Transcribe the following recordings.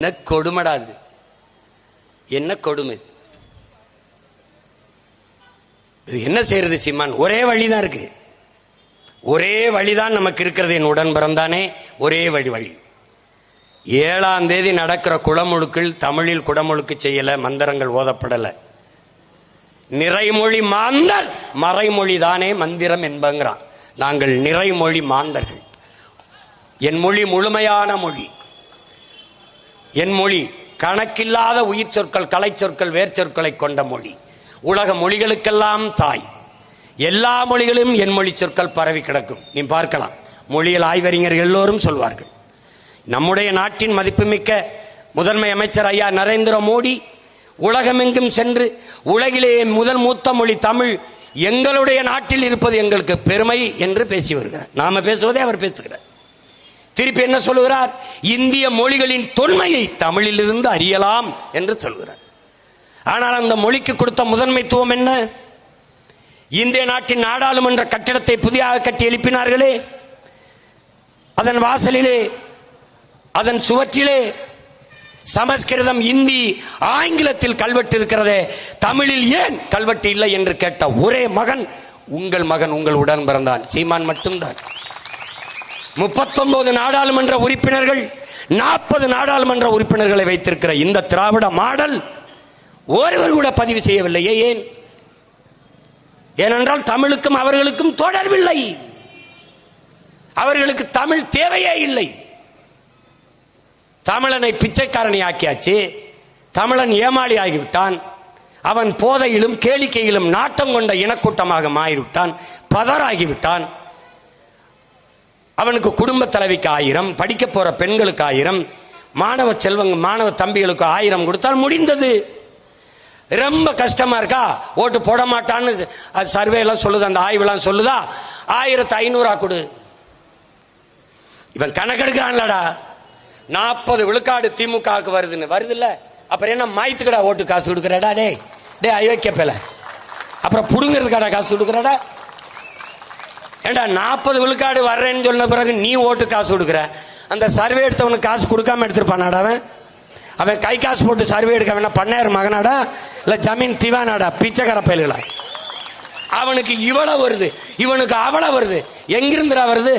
என்ன கொடுமடாது, என்ன கொடுமை இது, என்ன செய்யறது சீமான்? ஒரே வழிதான் இருக்கு, ஒரே வழிதான் நமக்கு இருக்கிறது. என் உடன் பிறந்தானே, ஒரே வழி. 7ஆம் தேதி நடக்கிற குடமுழுக்கில் தமிழில் குடமுழுக்கு செய்யல, மந்திரங்கள் ஓதப்படல. நிறைமொழி மாந்தர் மறைமொழி தானே மந்திரம் என்பங்கிறான். நாங்கள் நிறைமொழி மாந்தர்கள். என் மொழி முழுமையான மொழி. என் மொழி கணக்கில்லாத உயிர் சொற்கள், கலை சொற்கள், வேர் சொற்களை கொண்ட மொழி. உலக மொழிகளுக்கெல்லாம் தாய். எல்லா மொழிகளும் என் மொழி சொற்கள் பரவி கிடக்கும். நீ பார்க்கலாம், மொழியியல் ஆய்வறிஞர்கள் எல்லோரும் சொல்வார்கள். நம்முடைய நாட்டின் மதிப்புமிக்க முதன்மை அமைச்சர் ஐயா நரேந்திர மோடி உலகமெங்கும் சென்று உலகிலேயே முதல் மூத்த மொழி தமிழ் எங்களுடைய நாட்டில் இருப்பது எங்களுக்கு பெருமை என்று பேசி வருகிறார். நாம பேசுவதே அவர் பேசுகிறார். திருப்பி என்ன சொல்லுகிறார்? இந்திய மொழிகளின் தொன்மையை தமிழிலிருந்து அறியலாம் என்று சொல்கிறார். ஆனால் அந்த மொழிக்கு கொடுத்த முதன்மைத்துவம் என்ன? இந்திய நாட்டின் நாடாளுமன்ற கட்டிடத்தை புதிதாக கட்டி எழுப்பினார்களே, அதன் வாசலிலே, அதன் சுவற்றிலே சமஸ்கிருதம், இந்தி, ஆங்கிலத்தில் கல்வெட்டு இருக்கிறதே, தமிழில் ஏன் கல்வெட்டு இல்லை என்று கேட்ட ஒரே மகன் உங்கள் மகன், உங்கள் உடன் பிறந்தான் சீமான் மட்டும்தான். 39 நாடாளுமன்ற உறுப்பினர்கள், 40 நாடாளுமன்ற உறுப்பினர்களை வைத்திருக்கிற இந்த திராவிட மாடல் ஒருவர் கூட பதிவு செய்யவில்லையே. ஏன்? ஏனென்றால் தமிழுக்கும் அவர்களுக்கும் தொடர்பில்லை. அவர்களுக்கு தமிழ் தேவையே இல்லை. தமிழனை பிச்சைக்காரனை ஆக்கியாச்சு. தமிழன் ஏமாளி ஆகிவிட்டான். அவன் போதையிலும் கேளிக்கையிலும் நாட்டம் கொண்ட இனக்கூட்டமாக மாறிவிட்டான். பதறாகிவிட்டான். அவனுக்கு குடும்ப தலைவிக்கு 1000, படிக்க போற பெண்களுக்கு 1000, மாணவ செல்வங்க மாணவ தம்பிகளுக்கு 1000 கொடுத்தால் முடிந்தது. ரொம்ப கஷ்டமா இருக்கா? ஓட்டு போட மாட்டான்னு சர்வே எல்லாம் சொல்லுது, அந்த ஆய்வுலாம் சொல்லுதா? 1500 கொடு. இவன் கணக்கெடுக்கிறான்லடா. 40 விழுக்காடு திமுகவுக்கு வருதுன்னு வருது இல்ல, அப்புறம் என்ன மாய்த்துக்கடா ஓட்டு காசு கொடுக்கறடா? டே டே அயோக்கியப்பல, அப்புறம் புடுங்கிறதுக்காடா காசு கொடுக்கறடா? ஏண்டா 40 விழுக்காடு வர்றேன்னு சொன்ன பிறகு நீ ஓட்டு காசு கொடுக்குற, அந்த சர்வே எடுத்தவனுக்கு காசு கொடுக்காம எடுத்திருப்பானாடா? அவன் கை காசு போட்டு சர்வே எடுக்க வேணா பண்ணையார் மகனாடா, இல்ல ஜமீன் திவானாடா? பிச்சைக்கார பயல்களா? அவனுக்கு இவ்வளவு வருது, இவனுக்கு அவ்வளவு வருது. எங்கிருந்துடா வருது?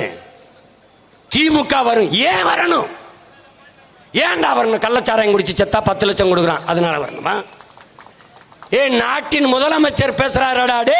திமுக வரும். ஏன் வரணும்? ஏன்டா வரணும்? கள்ளச்சாராயம் குடிச்சு செத்தா 10 லட்சம் கொடுக்குறான், அதனால வரணுமா? ஏன் நாட்டின் முதலமைச்சர் பேசுறாருடா?